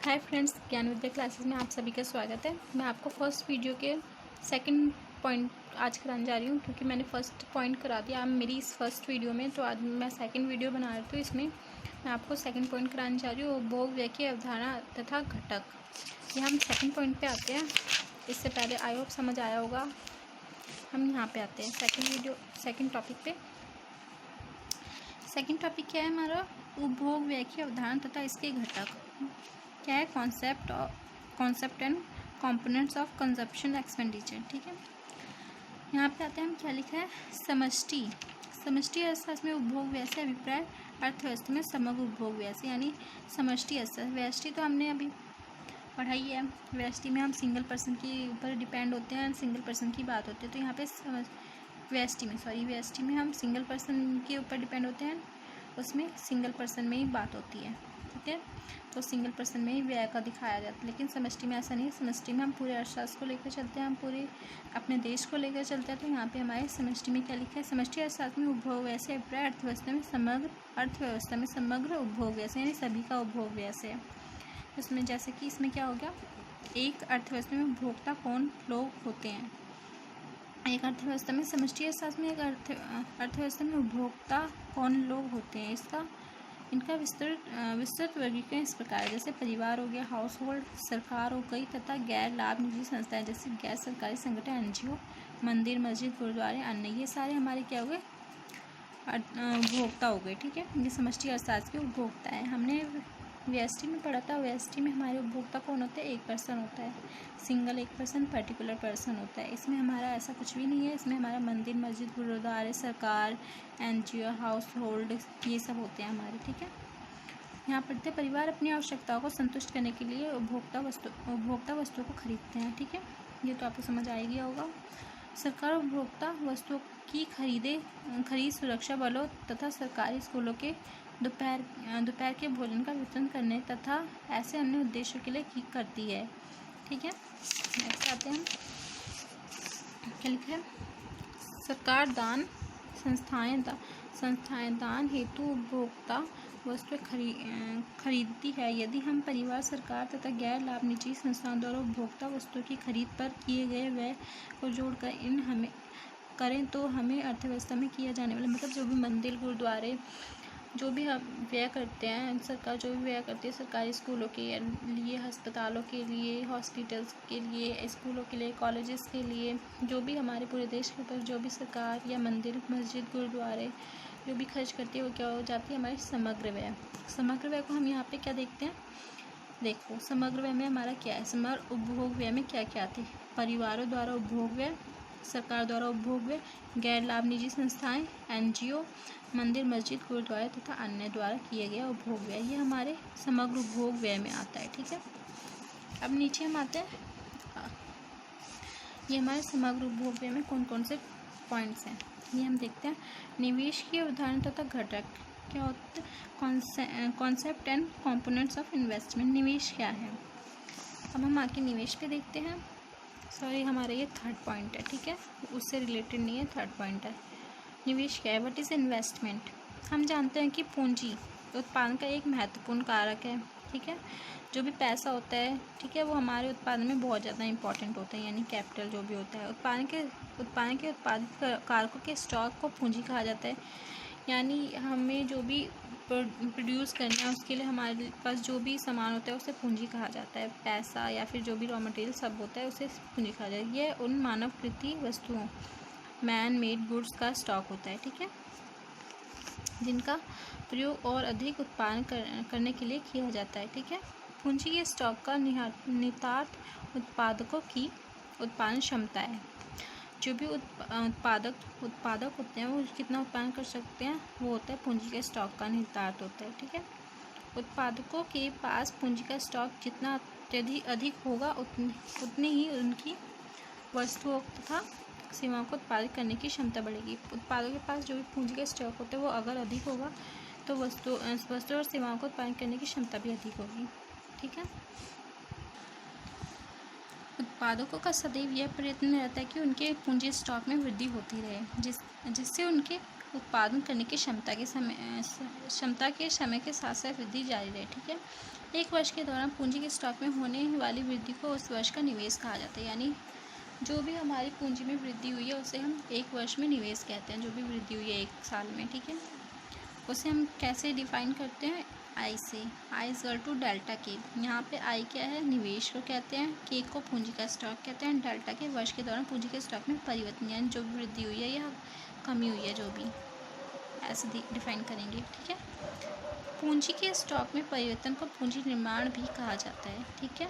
Hi friends, ज्ञान विद्या classes में आप सभी का स्वागत है। मैं आपको फर्स्ट वीडियो के सेकंड पॉइंट आज कराने जा रही हूँ, क्योंकि मैंने फर्स्ट पॉइंट करा दिया आप मेरी इस फर्स्ट वीडियो में। तो आज मैं सेकंड वीडियो बना रही हूँ, इसमें मैं आपको सेकंड पॉइंट कराने जा रही हूँ, उपभोग व्यय की अवधारणा तथा घटक। ये हम सेकेंड पॉइंट पर आते हैं। इससे पहले आई होप समझ आया होगा। हम यहाँ पर आते हैं सेकेंड टॉपिक पे। सेकेंड टॉपिक क्या है हमारा? उपभोग व्यय की अवधारणा तथा इसके घटक। क्या है? Concept and components of consumption expenditure. ठीक है, यहाँ पे आते हैं हम क्या लिखा है? समष्टि अर्थशास्त्र में उपभोग व्यय से अभिप्राय अर्थव्यवस्था में समग्र उपभोग व्यय से, यानी समष्टि अर्थशास्त्र। व्यष्टि तो हमने अभी पढ़ाई है। व्यष्टि में हम सिंगल पर्सन के ऊपर डिपेंड होते हैं, सिंगल पर्सन की बात होती है। तो यहाँ पे व्यष्टि में हम सिंगल पर्सन के ऊपर डिपेंड होते हैं, उसमें सिंगल पर्सन में ही बात होती है। ठीक है, तो सिंगल पर्सन में ही व्यय का दिखाया जाता है। लेकिन समष्टि में ऐसा नहीं है। समष्टि में हम पूरे अर्थशास्त्र को लेकर चलते हैं, हम पूरे अपने देश को लेकर चलते हैं। तो यहाँ पे हमारे समष्टि में क्या लिखा है? समष्टि अर्थशास्त्र में उपभोग व्यय से अभिप्राय अर्थव्यवस्था में समग्र उपभोग व्यय से, यानी सभी का उपभोग व्यय से। उसमें जैसे कि इसमें क्या हो गया? एक अर्थव्यवस्था में उपभोक्ता कौन लोग होते हैं। एक अर्थव्यवस्था में समष्टि अर्थशास्त्र में एक अर्थव्यवस्था में उपभोक्ता कौन लोग होते हैं, इनका विस्तृत वर्गीकरण इस प्रकार है। जैसे परिवार हो गया, हाउस होल्ड, सरकार हो गई, तथा गैर लाभ निजी संस्थाएं जैसे गैर सरकारी संगठन, एनजीओ, मंदिर, मस्जिद, गुरुद्वारे, अन्य। ये सारे हमारे क्या हो गए? उपभोक्ता हो गए। ठीक है, ये समष्टि अर्थशास्त्र के उपभोक्ता है। हमने व्यष्टि में पढ़ा था। व्यष्टि में हमारे उपभोक्ता कौन होते हैं? एक पर्सन होता है, सिंगल एक पर्सन, पर्टिकुलर पर्सन होता है। इसमें हमारा ऐसा कुछ भी नहीं है। इसमें हमारा मंदिर, मस्जिद, गुरुद्वारे, सरकार, एनजीओ, हाउस होल्ड, ये सब होते हैं हमारे। ठीक है, यहाँ पढ़ते परिवार अपनी आवश्यकताओं को संतुष्ट करने के लिए उपभोक्ता वस्तुओं को खरीदते हैं। ठीक है, ये तो आपको समझ आ गया होगा। सरकार उपभोक्ता वस्तुओं की खरीद सुरक्षा बलों तथा सरकारी स्कूलों के दोपहर के भोजन का वितरण करने तथा ऐसे अन्य उद्देश्यों के लिए करती है। ठीक है, नेक्स्ट आते हैं। क्या लिखा है? सरकार दान संस्थाएं दान हेतु उपभोक्ता वस्तुएं खरीदती है। यदि हम परिवार, सरकार तथा गैर लाभ निजी संस्थाओं द्वारा उपभोक्ता वस्तुओं की खरीद पर किए गए व्यय को जोड़कर हमें करें तो हमें अर्थव्यवस्था में किया जाने वाला, मतलब जो भी मंदिर, गुरुद्वारे, जो भी हम व्यय करते हैं, सरकार जो भी व्यय करती है, सरकारी स्कूलों के लिए, अस्पतालों के लिए, हॉस्पिटल्स के लिए, स्कूलों के लिए, कॉलेजेस के लिए, जो भी हमारे पूरे देश के ऊपर जो भी सरकार या मंदिर, मस्जिद, गुरुद्वारे जो भी खर्च करती है, वो क्या हो जाती है? हमारी समग्र व्यय। समग्र व्यय को हम यहाँ पे क्या देखते हैं? देखो, समग्र व्यय में हमारा क्या है? समग्र उपभोग व्यय में क्या क्या आते हैं? परिवारों द्वारा उपभोग व्यय, सरकार द्वारा उपभोग व्यय, गैर लाभ निजी संस्थाएं, एनजीओ, मंदिर, मस्जिद, गुरुद्वारे तथा अन्य द्वारा किए गए उपभोग व्यय, ये हमारे समग्र उपभोग व्यय में आता है। ठीक है, अब नीचे हम आते हैं। ये हमारे समग्र उपभोग व्यय में कौन कौन से पॉइंट्स हैं, ये हम देखते हैं। निवेश की अवधारणा तथा घटक क्या होता है? Concept and components of investment. निवेश क्या है? अब हम आके निवेश पे देखते हैं। सॉरी, हमारा ये थर्ड पॉइंट है। ठीक है, उससे रिलेटेड नहीं है, थर्ड पॉइंट है। निवेश क्या है? What is investment? हम जानते हैं कि पूंजी उत्पादन का एक महत्वपूर्ण कारक है। ठीक है, जो भी पैसा होता है, ठीक है, वो हमारे उत्पादन में बहुत ज़्यादा इंपॉर्टेंट होता है, यानी कैपिटल जो भी होता है। उत्पादन के उत्पादित कारकों के स्टॉक को पूंजी कहा जाता है। यानी हमें जो भी प्रोड्यूस करना है, उसके लिए हमारे पास जो भी सामान होता है उसे पूंजी कहा जाता है। पैसा या फिर जो भी रॉ मटेरियल सब होता है उसे पूंजी कहा जाता है। यह उन मानवकृत वस्तुओं, मैन मेड गुड्स का स्टॉक होता है। ठीक है, जिनका प्रयोग और अधिक उत्पादन करने के लिए किया जाता है। ठीक है, पूंजी के स्टॉक का निहितार्थ उत्पादकों की उत्पादन क्षमता है। जो भी उत्पादक होते हैं वो कितना उत्पादन कर सकते हैं, वो होता है पूंजी के स्टॉक का निहितार्थ होता है। ठीक है, उत्पादकों के पास पूंजी का स्टॉक जितना अत्यधिक अधिक होगा, उतनी ही उनकी वस्तुओं तथा सेवाओं को उत्पादित करने की क्षमता बढ़ेगी। उत्पादों के पास जो भी पूंजी का स्टॉक होता है वो अगर अधिक होगा तो वस्तु और सेवाओं को उत्पादन करने की क्षमता भी अधिक होगी। ठीक है, उत्पादकों का सदैव यह प्रयत्न रहता है कि उनके पूंजी स्टॉक में वृद्धि होती रहे, जिससे उनके उत्पादन करने की क्षमता के समय के साथ साथ वृद्धि जारी रहे। ठीक है, एक वर्ष के दौरान पूंजी के स्टॉक में होने वाली वृद्धि को उस वर्ष का निवेश कहा जाता है। यानी जो भी हमारी पूंजी में वृद्धि हुई है उसे हम एक वर्ष में निवेश कहते हैं। जो भी वृद्धि हुई है एक साल में, ठीक है, उसे हम कैसे डिफाइन करते हैं? आई से। I is equal to delta के। यहाँ पे आई क्या है? निवेश को कहते हैं, के को पूंजी का स्टॉक कहते हैं, डेल्टा के वर्ष के दौरान पूंजी के स्टॉक में परिवर्तन, यानी जो भी वृद्धि हुई है या कमी हुई है, जो भी ऐसे डिफाइन करेंगे। ठीक है, पूंजी के स्टॉक में परिवर्तन को पूंजी निर्माण भी कहा जाता है। ठीक है,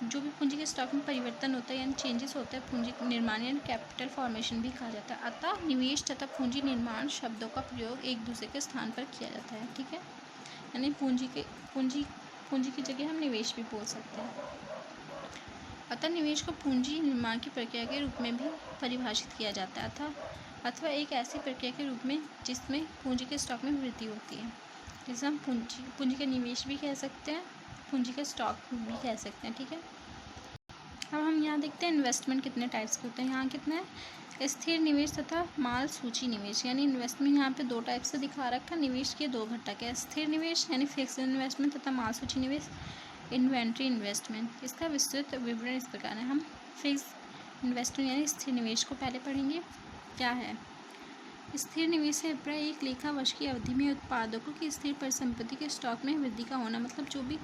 जो भी पूंजी के स्टॉक में परिवर्तन होता है यानी चेंजेस होता है, पूंजी निर्माण यानी कैपिटल फॉर्मेशन भी कहा जाता है। अतः निवेश तथा पूंजी निर्माण शब्दों का प्रयोग एक दूसरे के स्थान पर किया जाता है। ठीक है, यानी पूंजी की जगह हम निवेश भी बोल सकते हैं। अतः निवेश को पूंजी निर्माण की प्रक्रिया के रूप में भी परिभाषित किया जाता है, अथवा एक ऐसी प्रक्रिया के रूप में जिसमें पूंजी के स्टॉक में वृद्धि होती है, जिसे हम पूंजी का निवेश भी कह सकते हैं, पूंजी के स्टॉक भी कह सकते हैं। ठीक है, अब हम यहाँ देखते हैं इन्वेस्टमेंट कितने टाइप्स के होते हैं। यहाँ कितने हैं? स्थिर निवेश तथा माल सूची निवेश। यानी इन्वेस्टमेंट यहाँ पे दो टाइप से दिखा रखा है। निवेश के दो घटक है, स्थिर निवेश यानी फिक्स इन्वेस्टमेंट तथा माल सूची निवेश इन्वेंट्री इन्वेस्टमेंट। इसका विस्तृत विवरण इस प्रकार है। हम फिक्स इन्वेस्टमेंट यानी स्थिर निवेश को पहले पढ़ेंगे। क्या है स्थिर निवेश? से अभिप्राय एक लेखा वर्ष की अवधि में उत्पादकों की स्थिर परिसंपत्ति के स्टॉक में वृद्धि का होना। मतलब जो भी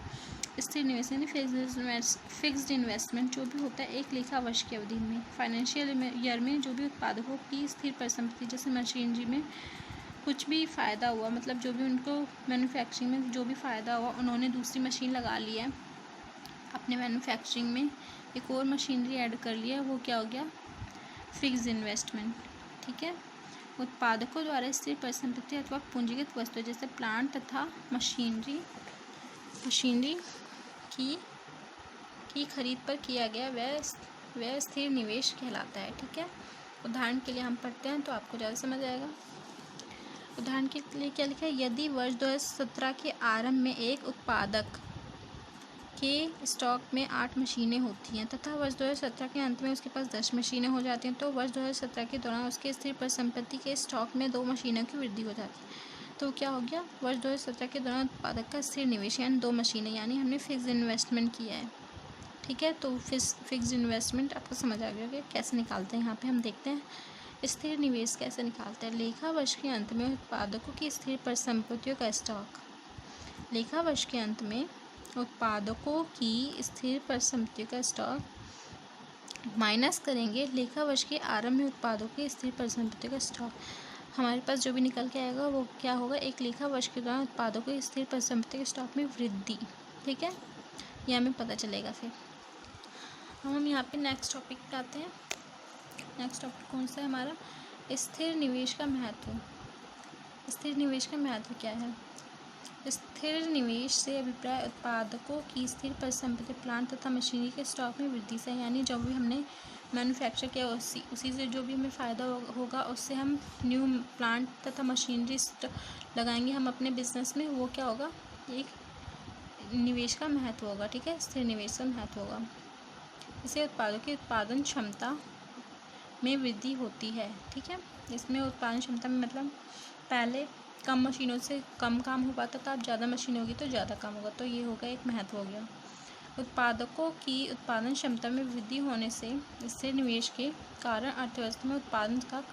स्थिर निवेश यानी फिक्स्ड इन्वेस्टमेंट जो भी होता है एक लेखा वर्ष की अवधि में, फाइनेंशियल ईयर में, जो भी उत्पादकों की स्थिर परिसंपत्ति, जैसे मशीनरी में कुछ भी फ़ायदा हुआ, मतलब जो भी उनको मैन्युफैक्चरिंग में जो भी फ़ायदा हुआ, उन्होंने दूसरी मशीन लगा ली है अपने मैन्युफैक्चरिंग में, एक और मशीनरी ऐड कर लिया, वो क्या हो गया? Fixed investment. ठीक है, उत्पादकों द्वारा स्थिर परिसंपत्ति अथवा पूंजीगत वस्तु जैसे प्लांट तथा मशीनरी की खरीद पर किया गया वह स्थिर निवेश कहलाता है। ठीक है, उदाहरण के लिए हम पढ़ते हैं तो आपको ज़्यादा समझ आएगा। उदाहरण के लिए क्या लिखा है? यदि वर्ष 2017 के आरंभ में एक उत्पादक के स्टॉक में 8 मशीनें होती हैं तथा वर्ष 2017 के अंत में उसके पास 10 मशीनें हो जाती हैं, तो वर्ष 2017 के दौरान उसके स्थिर परिसंपत्ति के स्टॉक में 2 मशीनों की वृद्धि हो जाती है। तो क्या हो गया? वर्ष 2017 के दौरान उत्पादक का स्थिर निवेश यानी 2 मशीनें, यानी हमने फिक्स इन्वेस्टमेंट किया है। ठीक है, तो फिक्स इन्वेस्टमेंट आपको समझ आ गया कि कैसे निकालते हैं। यहाँ पे हम देखते हैं स्थिर निवेश कैसे निकालते हैं। लेखा वर्ष के अंत में उत्पादकों की स्थिर परिसंपत्तियों का स्टॉक, लेखा वर्ष के अंत में उत्पादकों की स्थिर परिसंपत्तियों का स्टॉक माइनस करेंगे लेखा वर्ष के आरंभ में उत्पादों की स्थिर परिसंपत्तियों का स्टॉक। हमारे पास जो भी निकल के आएगा वो क्या होगा? एक लेखा वर्ष के दौरान उत्पादों की स्थिर परिसंपत्ति के स्टॉक में वृद्धि। ठीक है, ये हमें पता चलेगा। फिर हम यहाँ पे नेक्स्ट टॉपिक पे आते हैं। नेक्स्ट टॉपिक कौन सा है हमारा? स्थिर निवेश का महत्व। स्थिर निवेश का महत्व क्या है? स्थिर निवेश से अभिप्राय उत्पादकों की स्थिर परिसंपत्ति, प्लांट तथा मशीनरी के स्टॉक में वृद्धि से, यानी जब भी हमने मैन्युफैक्चर किया उसी से जो भी हमें फ़ायदा होगा उससे हम न्यू प्लांट तथा मशीनरी लगाएंगे हम अपने बिजनेस में, वो क्या होगा? एक निवेश का महत्व होगा। ठीक है, स्थिर निवेश का महत्व होगा। इससे उत्पादों की उत्पादन क्षमता में वृद्धि होती है। ठीक है, इसमें उत्पादन क्षमता में मतलब पहले कम मशीनों से कम काम हो पाता था, अब ज़्यादा मशीन होगी तो ज़्यादा काम होगा, तो ये होगा एक महत्व हो गया। उत्पादकों की उत्पादन क्षमता में वृद्धि होने से स्थिर निवेश के कारण अर्थव्यवस्था में उत्पादन का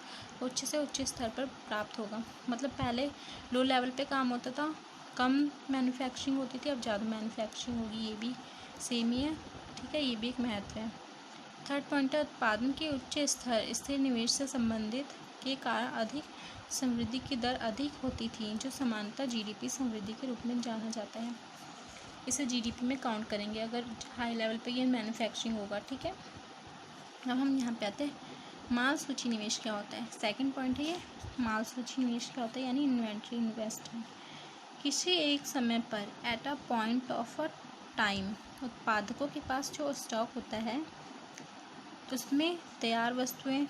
उच्च से उच्च स्तर पर प्राप्त होगा। मतलब पहले लो लेवल पे काम होता था, कम मैन्युफैक्चरिंग होती थी, अब ज़्यादा मैन्युफैक्चरिंग होगी, ये भी सेम ही है। ठीक है, ये भी एक महत्व है। थर्ड पॉइंट है उत्पादन के उच्च स्तर स्थिर निवेश से संबंधित के कारण अधिक समृद्धि की दर अधिक होती थी, जो सामान्यतः जीडीपी समृद्धि के रूप में जाना जाता है। इसे जीडीपी में काउंट करेंगे अगर हाई लेवल पे ये मैन्युफैक्चरिंग होगा। ठीक है, अब हम यहाँ पे आते हैं माल सूची निवेश क्या होता है। सेकंड पॉइंट है ये माल सूची निवेश क्या होता है, यानी इन्वेंट्री इन्वेस्टमेंट। किसी एक समय पर at a point of a time उत्पादकों के पास जो स्टॉक होता है उसमें तैयार वस्तुएं,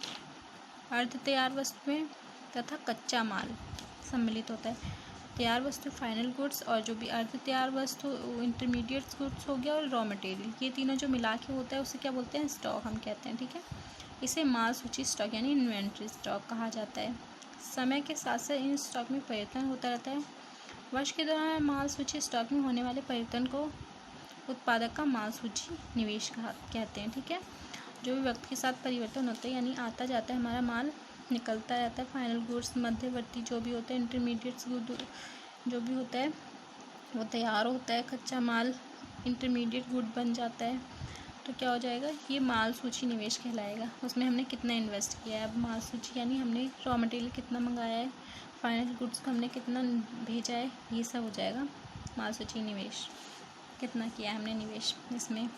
अर्ध तैयार वस्तुएं तथा कच्चा माल सम्मिलित होता है। तैयार वस्तु फाइनल गुड्स और जो भी अर्ध तैयार वस्तु इंटरमीडिएट गुड्स हो गया और रॉ मटेरियल, ये तीनों जो मिला के होता है उसे क्या बोलते हैं? स्टॉक हम कहते हैं। ठीक है, इसे माल सूची स्टॉक यानी इन्वेंट्री स्टॉक कहा जाता है। समय के साथ साथ इन स्टॉक में परिवर्तन होता रहता है। वर्ष के दौरान माल सूची स्टॉक में होने वाले परिवर्तन को उत्पादक का माल सूची निवेश कहते हैं। ठीक है, जो भी वक्त के साथ परिवर्तन होता है, यानी आता जाता है हमारा माल, निकलता रहता है। फाइनल गुड्स, मध्यवर्ती जो भी होता है, इंटरमीडिएट्स गुड जो भी होता है वो तैयार होता है, कच्चा माल इंटरमीडिएट गुड बन जाता है, तो क्या हो जाएगा, ये माल सूची निवेश कहलाएगा। उसमें हमने कितना इन्वेस्ट किया है। अब माल सूची यानी हमने रॉ मटेरियल कितना मंगाया है, फाइनल गुड्स को हमने कितना भेजा है, ये सब हो जाएगा माल सूची निवेश। कितना किया है हमने निवेश। इसमें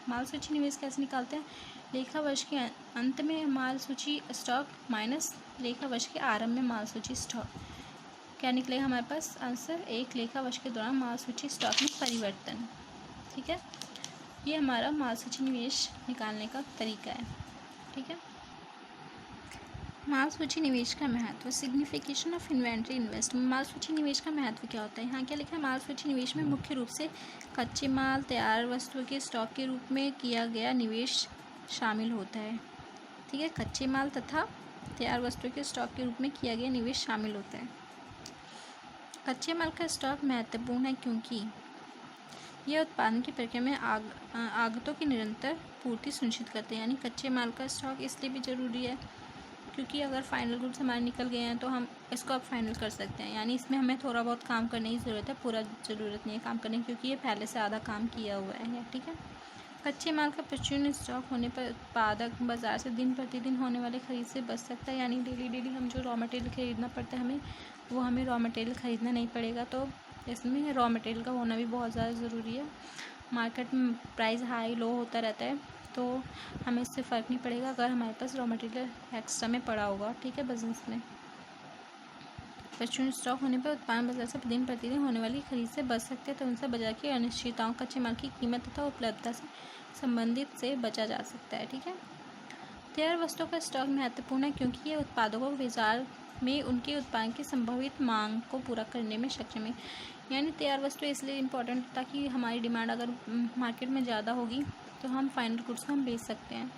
माल सूची निवेश कैसे निकालते हैं, लेखा वर्ष के अंत में माल सूची स्टॉक माइनस लेखा वर्ष के आरंभ में माल सूची स्टॉक, क्या निकलेगा हमारे पास आंसर, एक लेखा वर्ष के दौरान माल सूची स्टॉक में परिवर्तन। ठीक है, ये हमारा माल सूची निवेश निकालने का तरीका है। ठीक है, माल सूची निवेश का महत्व, सिग्निफिकेशन ऑफ इन्वेंट्री इन्वेस्टमेंट। माल सूची निवेश का महत्व क्या होता है, यहाँ क्या लिखा है, माल सूची निवेश में मुख्य रूप से कच्चे माल, तैयार वस्तुओं के स्टॉक के रूप में किया गया निवेश शामिल होता है। ठीक है, कच्चे माल तथा तैयार वस्तुओं के स्टॉक के रूप में किया गया निवेश शामिल होता है। कच्चे माल का स्टॉक महत्वपूर्ण है क्योंकि यह उत्पादन की प्रक्रिया में आगतों की निरंतर पूर्ति सुनिश्चित करते हैं। यानी कच्चे माल का स्टॉक इसलिए भी ज़रूरी है क्योंकि अगर फाइनल गुड्स हमारे निकल गए हैं तो हम इसको अब फाइनल कर सकते हैं। यानी इसमें हमें थोड़ा बहुत काम करने की ज़रूरत है, पूरा ज़रूरत नहीं है काम करने की, क्योंकि ये पहले से आधा काम किया हुआ है। ठीक है, कच्चे माल का प्रचुर स्टॉक होने पर उत्पादक बाजार से दिन प्रतिदिन होने वाले खरीद से बच सकता है। यानी डेली हम जो रॉ मटेरियल खरीदना पड़ता है हमें, वो हमें रॉ मटेरियल ख़रीदना नहीं पड़ेगा। तो इसमें रॉ मटेरियल का होना भी बहुत ज़्यादा ज़रूरी है। मार्केट में प्राइस हाई लो होता रहता है, तो हमें इससे फ़र्क नहीं पड़ेगा अगर हमारे पास रॉ मटेरियल एक्स्ट्रा में पड़ा होगा। ठीक है, बिजनेस में प्रचुर स्टॉक होने पर उत्पादन बाजार से दिन प्रतिदिन होने वाली खरीद से बच सकते हैं। तो उनसे बाजार की अनिश्चितताओं, कच्चे माल की कीमत तथा उपलब्धता से संबंधित से बचा जा सकता है। ठीक है, तैयार वस्तुओं का स्टॉक महत्वपूर्ण है क्योंकि ये उत्पादों को बाजार में उनके उत्पादन की संभावित मांग को पूरा करने में सक्षम है। यानी तैयार वस्तु इसलिए इम्पोर्टेंट, ताकि हमारी डिमांड अगर मार्केट में ज़्यादा होगी तो हम फाइनल गुड्स को हम बेच सकते हैं।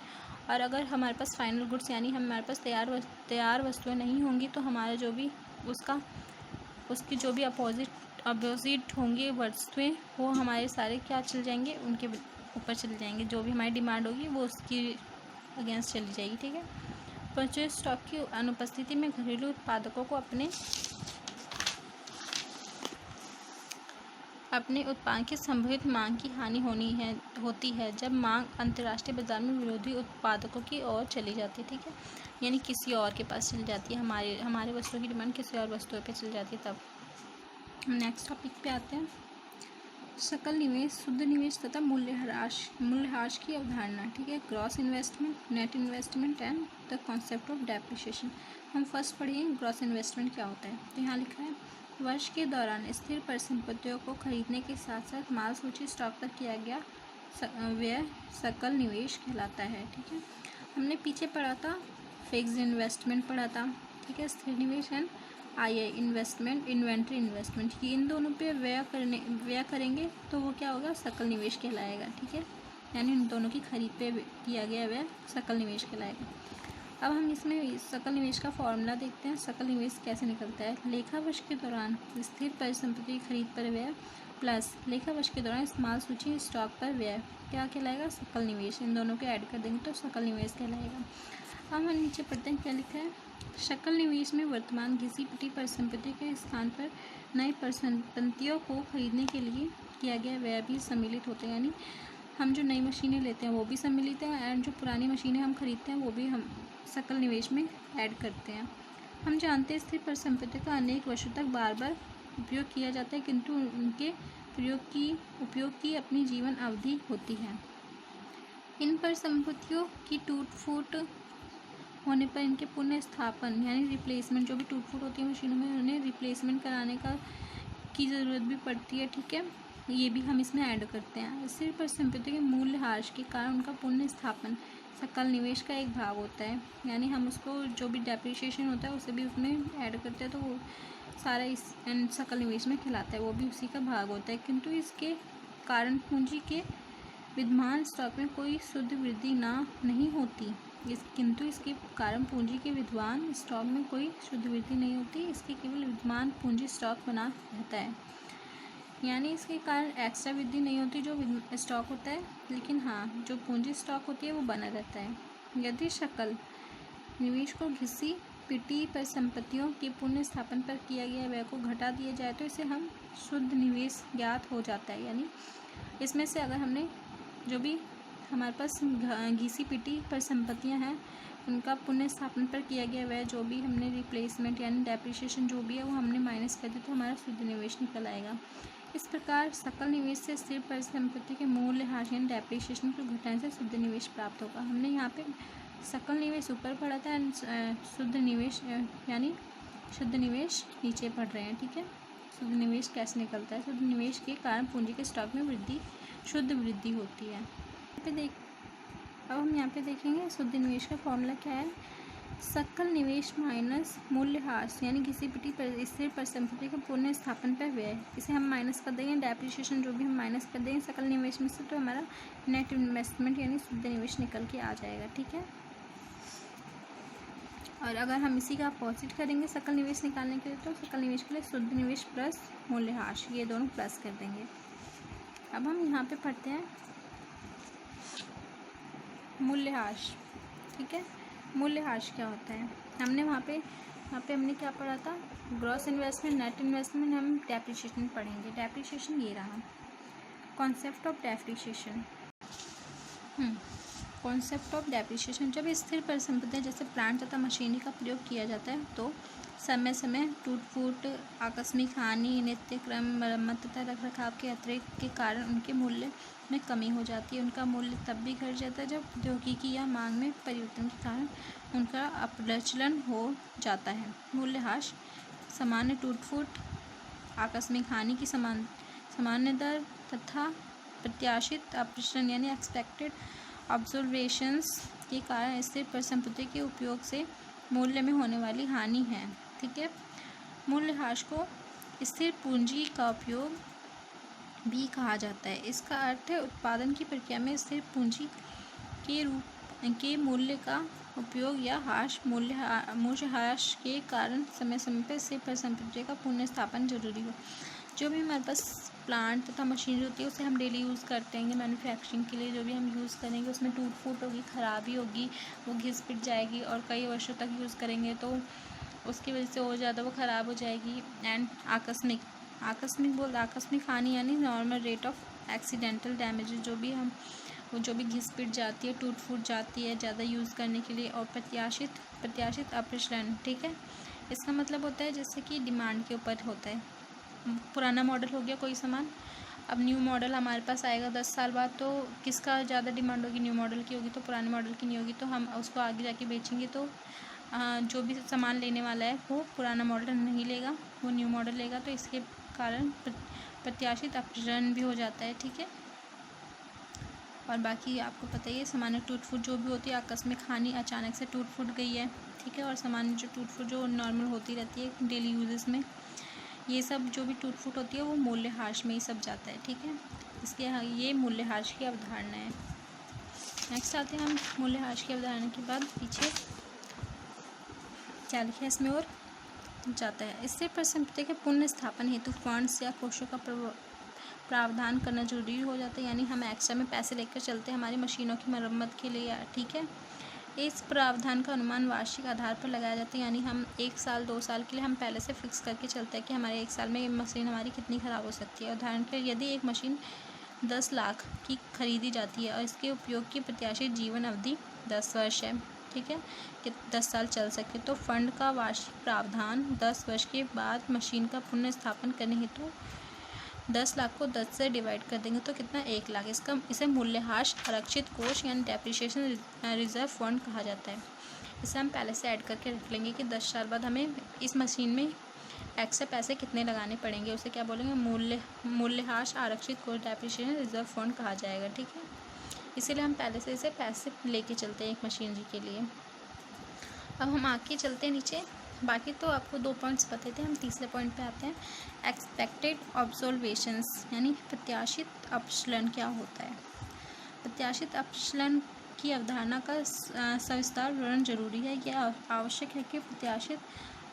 और अगर हमारे पास फाइनल गुड्स यानी हमारे पास तैयार वस्तुएं नहीं होंगी तो हमारा जो भी उसकी जो भी अपोजिट होंगे वस्तुएं, वो हमारे सारे क्या चल जाएंगे, उनके ऊपर चले जाएंगे। जो भी हमारी डिमांड होगी वो उसकी अगेंस्ट चली जाएगी। ठीक है, परचेज स्टॉक की अनुपस्थिति में घरेलू उत्पादकों को अपने उत्पाद की संभावित मांग की हानि होती है जब मांग अंतर्राष्ट्रीय बाजार में विरोधी उत्पादकों की ओर चली जाती है। ठीक है, यानी किसी और के पास चली जाती है, हमारे वस्तुओं की डिमांड किसी और वस्तुओं पे चली जाती है। तब नेक्स्ट टॉपिक पे आते हैं, सकल निवेश, शुद्ध निवेश तथा मूल्यह्रास की अवधारणा। ठीक है, gross investment, net investment and the concept of depreciation. हम फर्स्ट पढ़िए ग्रॉस इन्वेस्टमेंट क्या होता है। तो यहाँ लिखा है, वर्ष के दौरान स्थिर परिसंपत्तियों को खरीदने के साथ साथ माल सूची स्टॉक पर किया गया व्यय सकल निवेश कहलाता है। ठीक है, हमने पीछे पढ़ा था, फिक्स्ड इन्वेस्टमेंट पढ़ा था। ठीक है, स्थिर निवेश एंड इन्वेस्टमेंट, इन्वेंट्री इन्वेस्टमेंट, ये इन दोनों पे व्यय करेंगे तो वो क्या होगा, सकल निवेश कहलाएगा। ठीक है, यानी इन दोनों की खरीद पे किया गया व्यय सकल निवेश कहलाएगा। अब हम इसमें सकल निवेश का फॉर्मूला देखते हैं, सकल निवेश कैसे निकलता है। लेखा वर्ष के दौरान स्थिर परिसंपत्ति की खरीद पर व्यय प्लस लेखा वर्ष के दौरान माल सूची स्टॉक पर व्यय क्या कहलाएगा, सकल निवेश। इन दोनों को ऐड कर देंगे तो सकल निवेश कहलाएगा। अब हम नीचे पढ़ते हैं क्या लिखा है, सकल निवेश में वर्तमान घिसी पिटी परिसंपत्ति के स्थान पर नई परिसंपत्तियों को खरीदने के लिए किया गया व्यय भी सम्मिलित होते हैं। यानी हम जो नई मशीनें लेते हैं वो भी सम्मिलित है, एंड जो पुरानी मशीनें हम खरीदते हैं वो भी हम सकल निवेश में ऐड करते हैं। हम जानते हैं स्थिर परिसंपत्ति का अनेक वर्षों तक बार बार उपयोग किया जाता है, किंतु उनके उपयोग की अपनी जीवन अवधि होती है। इन परिसंपत्तियों की टूट फूट होने पर इनके पुनः स्थापन यानी रिप्लेसमेंट, जो भी टूट फूट होती है मशीनों में, उन्हें रिप्लेसमेंट कराने की ज़रूरत भी पड़ती है। ठीक है, ये भी हम इसमें ऐड करते हैं। स्थिर परिसंपत्ति के मूल्यह्रास के कारण उनका पुनः स्थापन सकल निवेश का एक भाग होता है। यानी हम उसको जो भी डेप्रिसिएशन होता है उसे भी उसमें ऐड करते हैं, तो वो सारा इस सकल निवेश में कहलाता है, वो भी उसी का भाग होता है। किंतु इसके कारण पूंजी के विद्यमान स्टॉक में कोई शुद्ध वृद्धि नहीं होती। किंतु इसके कारण पूंजी के विद्यमान स्टॉक में कोई शुद्ध वृद्धि नहीं होती, इसके केवल विद्यमान पूंजी स्टॉक बना रहता है। यानी इसके कारण एक्स्ट्रा वृद्धि नहीं होती जो स्टॉक होता है, लेकिन हाँ जो पूंजी स्टॉक होती है वो बना रहता है। यदि सकल निवेश को घिसी पिटी परिसंपत्तियों के पुनः स्थापन पर किया गया व्यय को घटा दिया जाए तो इसे हम शुद्ध निवेश ज्ञात हो जाता है। यानी इसमें से अगर हमने जो भी हमारे पास घिसी पिटी परिसंपत्तियां हैं उनका पुनः स्थापन पर किया गया व्यय जो भी हमने रिप्लेसमेंट यानी डेप्रिसिएशन जो भी है वो हमने माइनस कर दिया तो हमारा शुद्ध निवेश निकल आएगा। इस प्रकार सकल निवेश से स्थिर परिसंपत्ति के मूल्यह्रास यानी डेप्रिसिएशन को घटाने से शुद्ध निवेश प्राप्त होगा। हमने यहाँ पे सकल निवेश ऊपर पढ़ा था एंड शुद्ध निवेश यानी शुद्ध निवेश नीचे पढ़ रहे हैं। ठीक है, शुद्ध निवेश कैसे निकलता है? शुद्ध निवेश के कारण पूंजी के स्टॉक में वृद्धि शुद्ध वृद्धि होती है। अब हम यहाँ पे देखेंगे शुद्ध निवेश का फॉर्मूला क्या है। सकल निवेश माइनस मूल्यह्रास यानी किसी पिटी स्थिर परिसंपत्ति के पुनः स्थापन पर व्यय, इसे हम माइनस कर देंगे। डेप्रिसिएशन जो भी हम माइनस कर देंगे सकल निवेश में से तो हमारा नेट इन्वेस्टमेंट यानी शुद्ध निवेश निकल के आ जाएगा। ठीक है, और अगर हम इसी का अपोजिट करेंगे सकल निवेश निकालने के लिए तो सकल निवेश के लिए शुद्ध निवेश प्लस मूल्यह्रास ये दोनों प्लस कर देंगे। अब हम यहाँ पे पढ़ते हैं मूल्यह्रास। ठीक है, मूल्यह्रास क्या होता है? हमने वहाँ पे हमने क्या पढ़ा था? ग्रॉस इन्वेस्टमेंट, नेट इन्वेस्टमेंट, हम डेप्रिसिएशन पढ़ेंगे। डेप्रिसिएशन ये रहा concept of depreciation. Concept of depreciation, जब स्थिर परिसंपत्तियाँ जैसे प्लांट तथा मशीनरी का प्रयोग किया जाता है तो समय समय टूट फूट, आकस्मिक हानि, नित्य क्रम मरम्मत तथा रखरखाव के अतिरिक्त के कारण उनके मूल्य में कमी हो जाती है। उनका मूल्य तब भी घट जाता है जब प्रौद्योगिकी या मांग में परिवर्तन के कारण उनका अप्रचलन हो जाता है। मूल्यह्रास सामान्य टूट फूट, आकस्मिक हानि की सामान्य दर तथा प्रत्याशित अप्रचलन यानी एक्सपेक्टेड ऑब्जर्वेशंस के कारण स्थिर परिसंपत्ति के उपयोग से मूल्य में होने वाली हानि है। ठीक है, मूल्यह्रास को स्थिर पूंजी का उपयोग भी कहा जाता है। इसका अर्थ है उत्पादन की प्रक्रिया में स्थिर पूंजी के मूल्य का उपयोग या मूल्यह्रास के कारण समय समय पर स्थिर परिसंपत्ति का पुनः स्थापन जरूरी हो। जो भी हमारे पास प्लांट तथा मशीनरी होती है उसे हम डेली यूज़ करते हैं मैन्युफैक्चरिंग के लिए। जो भी हम यूज़ करेंगे उसमें टूट फूट होगी, ख़राबी होगी, वो घिस पिट जाएगी और कई वर्षों तक यूज़ करेंगे तो उसकी वजह से और ज़्यादा वो ख़राब हो जाएगी। एंड आकस्मिक हानि यानी normal rate of accidental damage, जो भी घिस पिट जाती है, टूट फूट जाती है ज़्यादा यूज़ करने के लिए। और प्रत्याशित अप्रचलन। ठीक है, इसका मतलब होता है जैसे कि डिमांड के ऊपर होता है। पुराना मॉडल हो गया कोई सामान, अब न्यू मॉडल हमारे पास आएगा 10 साल बाद तो किसका ज़्यादा डिमांड होगी? न्यू मॉडल की होगी, तो पुराने मॉडल की नहीं होगी, तो हम उसको आगे जाके बेचेंगे तो जो भी सामान लेने वाला है वो पुराना मॉडल नहीं लेगा, वो न्यू मॉडल लेगा, तो इसके कारण प्रत्याशित अप्रचलन भी हो जाता है। ठीक है, और बाकी आपको पता ही है सामान्य टूट फूट जो भी होती है, आकस्मिक हानि अचानक से टूट फूट गई है। ठीक है, और सामान्य जो टूट फूट जो नॉर्मल होती रहती है डेली यूजेस में, ये सब जो भी टूट फूट होती है वो मूल्यह्रास में ही सब जाता है। ठीक है, इसके ये मूल्यह्रास की अवधारणा है। नेक्स्ट आते हैं हम मूल्यह्रास की अवधारणा के बाद पीछे क्या लिखा है इसमें और जाता है। स्थिर परिसंपत्ति के पुनः स्थापन हेतु फंड्स या कोषों का प्रावधान करना जरूरी हो जाता है। यानी हम एक्स्ट्रा में पैसे लेकर चलते हैं हमारी मशीनों की मरम्मत के लिए। ठीक है, इस प्रावधान का अनुमान वार्षिक आधार पर लगाया जाता है। यानी हम 1 साल 2 साल के लिए हम पहले से फिक्स करके चलते हैं कि हमारे 1 साल में ये मशीन हमारी कितनी ख़राब हो सकती है। उदाहरण के लिए यदि एक मशीन 10 लाख की खरीदी जाती है और इसके उपयोग की प्रत्याशित जीवन अवधि 10 वर्ष है, ठीक है, कि 10 साल चल सके, तो फंड का वार्षिक प्रावधान 10 वर्ष के बाद मशीन का पुनः स्थापन करने हेतु 10 लाख को 10 से डिवाइड कर देंगे तो कितना 1 लाख। इसे मूल्यह्रास आरक्षित कोष यानी डेप्रिसिएशन रिजर्व फंड कहा जाता है। इसे हम पहले से ऐड करके रख लेंगे कि 10 साल बाद हमें इस मशीन में एक्स्ट्रा पैसे कितने लगाने पड़ेंगे, उसे क्या बोलेंगे? मूल्यह्रास आरक्षित कोष डेप्रिसिएशन रिजर्व फंड कहा जाएगा। ठीक है, इसीलिए हम पहले से इसे पैसे लेके चलते हैं एक मशीनरी के लिए। अब हम आगे चलते हैं नीचे। बाकी तो आपको 2 पॉइंट्स पते थे, हम तीसरे पॉइंट पे आते हैं। एक्सपेक्टेड ऑब्जर्वेशंस यानी प्रत्याशित अपचलन क्या होता है? प्रत्याशित अपचलन की अवधारणा का सविस्तार विवरण जरूरी है। यह आवश्यक है कि प्रत्याशित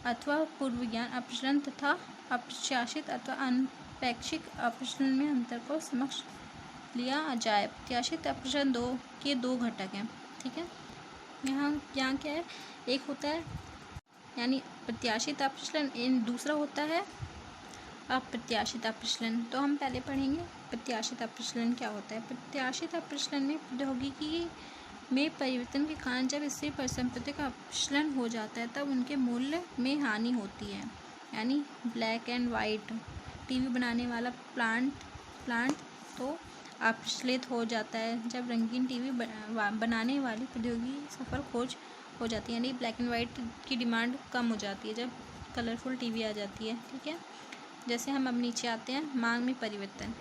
अथवा पूर्व ज्ञान अपचलन तथा अप्रत्याशित अथवा अनपेक्षित अपचलन में अंतर को समझ लिया जाए। प्रत्याशित अपचलन दो घटक हैं, ठीक है। यहाँ क्या है, एक होता है यानी प्रत्याशित अपचलन, दूसरा होता है अप्रत्याशित अपचलन। तो हम पहले पढ़ेंगे प्रत्याशित अपचलन क्या होता है। प्रत्याशित अपचलन में प्रौद्योगिकी में परिवर्तन के कारण जब स्थिर परिसंपत्ति का अपचलन हो जाता है तब उनके मूल्य में हानि होती है। यानी ब्लैक एंड वाइट टीवी बनाने वाला प्लांट तो अपचलित हो जाता है जब रंगीन टीवी बनाने वाली प्रौद्योगिकी सफल खोज हो जाती है। यानी ब्लैक एंड वाइट की डिमांड कम हो जाती है जब कलरफुल टीवी आ जाती है, ठीक है। जैसे हम अब नीचे आते हैं, मांग में परिवर्तन।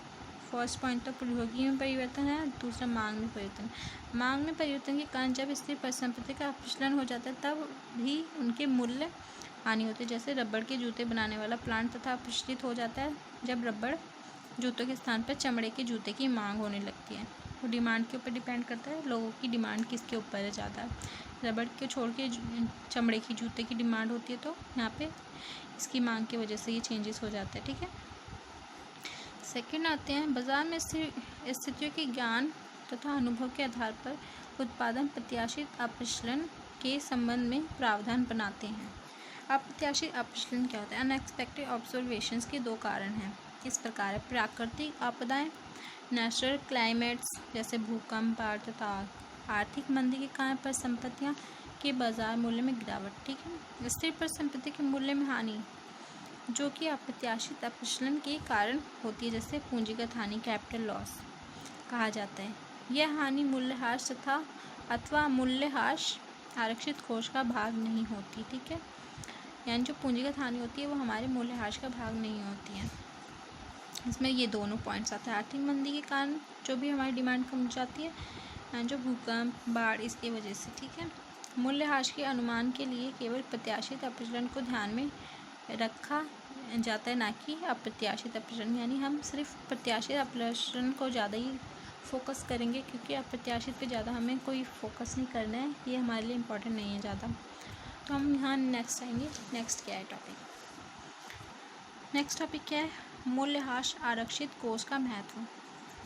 फर्स्ट पॉइंट तो प्रौद्योगिकी में परिवर्तन है, दूसरा मांग में परिवर्तन। मांग में परिवर्तन के कारण जब स्थिर परिसंपत्ति का अपचलन हो जाता है तब भी उनके मूल्य हानि होती है। जैसे रबड़ के जूते बनाने वाला प्लांट तथा अपचलित हो जाता है जब रबड़ जूतों के स्थान पर चमड़े के जूते की मांग होने लगती है। तो डिमांड के ऊपर डिपेंड करता है, लोगों की डिमांड किसके ऊपर है ज़्यादा। रबड़ के छोड़ के चमड़े की जूते की डिमांड होती है, तो यहाँ पे इसकी मांग की वजह से ये चेंजेस हो जाते हैं, ठीक है। सेकंड आते हैं, बाजार में स्थितियों के ज्ञान तथा अनुभव के आधार पर उत्पादन प्रत्याशित अपचलन के संबंध में प्रावधान बनाते हैं। अप्रत्याशित अपचलन क्या होता है। अनएक्सपेक्टेड ऑब्जर्वेशंस के दो कारण हैं, इस प्रकार है। प्राकृतिक आपदाएं, नेचुरल क्लाइमेट्स जैसे भूकंप, बाढ़ तथा आर्थिक मंदी के कारण परिसंपत्तियां के बाजार मूल्य में गिरावट, ठीक है। स्थिर परिसंपत्ति के मूल्य में हानि जो कि अप्रत्याशित अपचलन के कारण होती है, जैसे पूंजीगत हानि, कैपिटल लॉस कहा जाता है। यह हानि मूल्यह्रास अथवा मूल्यह्रास आरक्षित कोष का भाग नहीं होती, ठीक है। यानी जो पूंजीगत हानि होती है वो हमारे मूल्यह्रास का भाग नहीं होती है। इसमें ये दोनों पॉइंट्स आते हैं। आर्थिक मंदी के कारण जो भी हमारी डिमांड कम हो जाती है, जो भूकंप, बाढ़, इसकी वजह से, ठीक है। मूल्यह्रास के अनुमान के लिए केवल प्रत्याशित अपचलन को ध्यान में रखा जाता है, ना कि अप्रत्याशित अपचलन। यानी हम सिर्फ प्रत्याशित अपचलन को ज़्यादा ही फोकस करेंगे, क्योंकि अप्रत्याशित पे ज़्यादा हमें कोई फोकस नहीं करना है, ये हमारे लिए इम्पोर्टेंट नहीं है ज़्यादा। तो हम यहाँ नेक्स्ट आएंगे। नेक्स्ट क्या है टॉपिक, नेक्स्ट टॉपिक क्या है, मूल्यह्रास आरक्षित कोष का महत्व।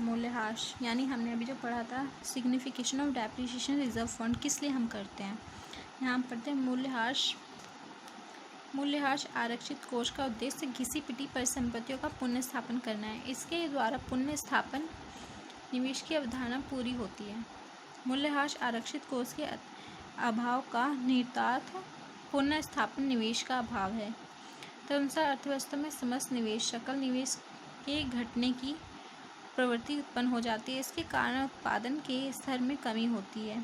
मूल्यह्रास यानी हमने अभी जो पढ़ा था, signification of depreciation reserve fund किस लिए हम करते हैं। यहाँ हम पढ़ते हैं मूल्यह्रास आरक्षित कोष का उद्देश्य घिसी पिटी परिसंपत्तियों का पुनर्स्थापन करना है। इसके द्वारा पुनर्स्थापन निवेश की अवधारणा पूरी होती है। मूल्यह्रास आरक्षित कोष के अभाव का निहितार्थ पुनर्स्थापन निवेश का अभाव है। तदनुसार अर्थव्यवस्था में समस्त निवेश, सकल निवेश के घटने की प्रवृत्ति उत्पन्न हो जाती है। इसके कारण उत्पादन के स्तर में कमी होती है,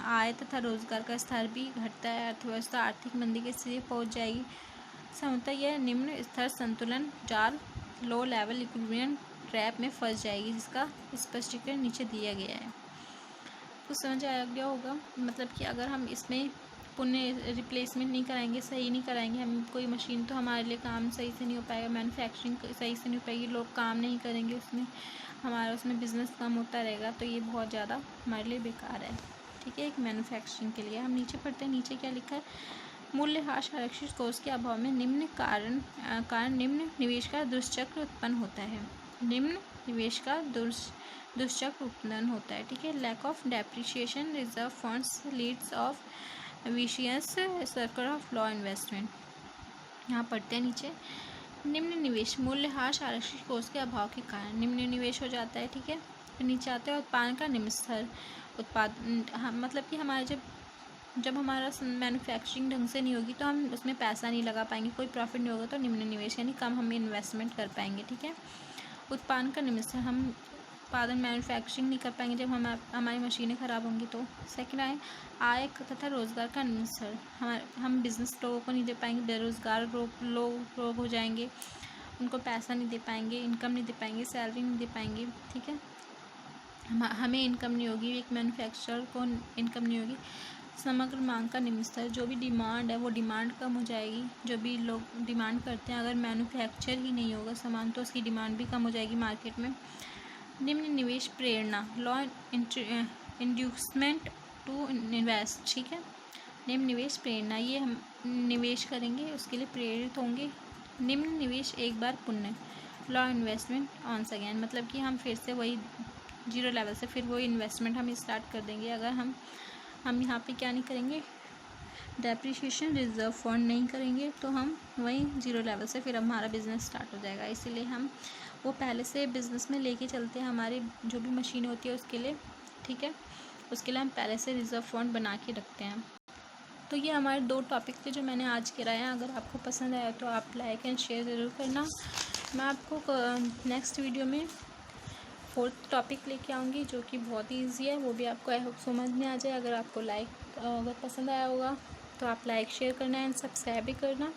आय तथा रोजगार का स्तर भी घटता है। अर्थव्यवस्था आर्थिक मंदी के स्थिति पहुंच जाएगी। संभवतः यह निम्न स्तर संतुलन जाल, लो लेवल इक्विलिब्रियम ट्रैप में फंस जाएगी, जिसका स्पष्टीकरण नीचे दिया गया है। तो समझ आ गया होगा, मतलब कि अगर हम इसमें पुनः रिप्लेसमेंट नहीं कराएंगे, सही नहीं कराएंगे हम कोई मशीन, तो हमारे लिए काम सही से नहीं हो पाएगा, मैन्युफैक्चरिंग सही से नहीं हो पाएगी, लोग काम नहीं करेंगे उसमें, हमारा उसमें बिजनेस कम होता रहेगा, तो ये बहुत ज़्यादा हमारे लिए बेकार है, ठीक है। एक मैन्युफैक्चरिंग के लिए हम नीचे पढ़ते हैं, नीचे क्या लिखा है, मूल्यह्रास आरक्षित कोष के अभाव में निम्न कारण निम्न निवेश का दुष्चक्र उत्पन्न होता है। निम्न निवेश का दुष्चक्र उत्पन्न होता है, ठीक है। Lack of depreciation reserve funds leads of vicious circle of low investment. यहाँ पढ़ते हैं नीचे, निम्न निवेश मूल्यह्रास आरक्षित कोष के अभाव के कारण निम्न निवेश हो जाता है, ठीक है। फिर नीचे आते हैं उत्पादन का निम्न स्तर। मतलब कि हमारे जब हमारा मैन्युफैक्चरिंग ढंग से नहीं होगी तो हम उसमें पैसा नहीं लगा पाएंगे, कोई प्रॉफिट नहीं होगा, तो निम्न निवेश यानी कम हम इन्वेस्टमेंट कर पाएंगे, ठीक है। उत्पादन का निम्न स्तर, हम उत्पादन मैन्युफैक्चरिंग नहीं कर पाएंगे जब हमारी मशीनें ख़राब होंगी। तो सेकंड आय तथा रोज़गार का निम्न स्तर, हम बिज़नेस लोगों को नहीं दे पाएंगे, बेरोज़गार लोग हो जाएंगे, उनको पैसा नहीं दे पाएंगे, इनकम नहीं दे पाएंगे, सैलरी नहीं दे पाएंगे, ठीक है। हमें इनकम नहीं होगी, एक मैन्युफैक्चरर को इनकम नहीं होगी। समग्र मांग का निम्न स्तर, जो भी डिमांड है वो डिमांड कम हो जाएगी, जो भी लोग डिमांड करते हैं, अगर मैन्युफैक्चर ही नहीं होगा सामान तो उसकी डिमांड भी कम हो जाएगी मार्केट में। निम्न निवेश प्रेरणा, इंड्यूसमेंट टू इन्वेस्ट, ठीक है। निम्न निवेश प्रेरणा, ये हम निवेश करेंगे उसके लिए प्रेरित होंगे। निम्न निवेश एक बार पुण्य, लॉ इन्वेस्टमेंट ऑन्स अगेन, मतलब कि हम फिर से वही जीरो लेवल से फिर वही इन्वेस्टमेंट हम स्टार्ट कर देंगे। अगर हम यहाँ पे क्या नहीं करेंगे, डेप्रिसिएशन रिजर्व फंड नहीं करेंगे, तो हम वही जीरो लेवल से फिर हमारा बिज़नेस स्टार्ट हो जाएगा। इसीलिए हम वो पहले से बिज़नेस में लेके चलते हैं, हमारी जो भी मशीन होती है उसके लिए, ठीक है। उसके लिए हम पहले से रिज़र्व फंड बना के रखते हैं। तो ये हमारे 2 टॉपिक थे जो मैंने आज कराए हैं। अगर आपको पसंद आया तो आप लाइक एंड शेयर ज़रूर करना। मैं आपको नेक्स्ट वीडियो में 4th टॉपिक लेके आऊँगी जो कि बहुत ही ईजी है, वो भी आपको आई होप समझ में आ जाए। अगर आपको अगर पसंद आया होगा तो आप लाइक शेयर करना एंड सब्सक्राइब भी करना,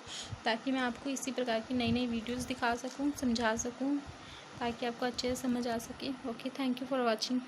ताकि मैं आपको इसी प्रकार की नई नई वीडियोज़ दिखा सकूँ, समझा सकूँ, ताकि आपको अच्छे से समझ आ सके। Okay, thank you for watching.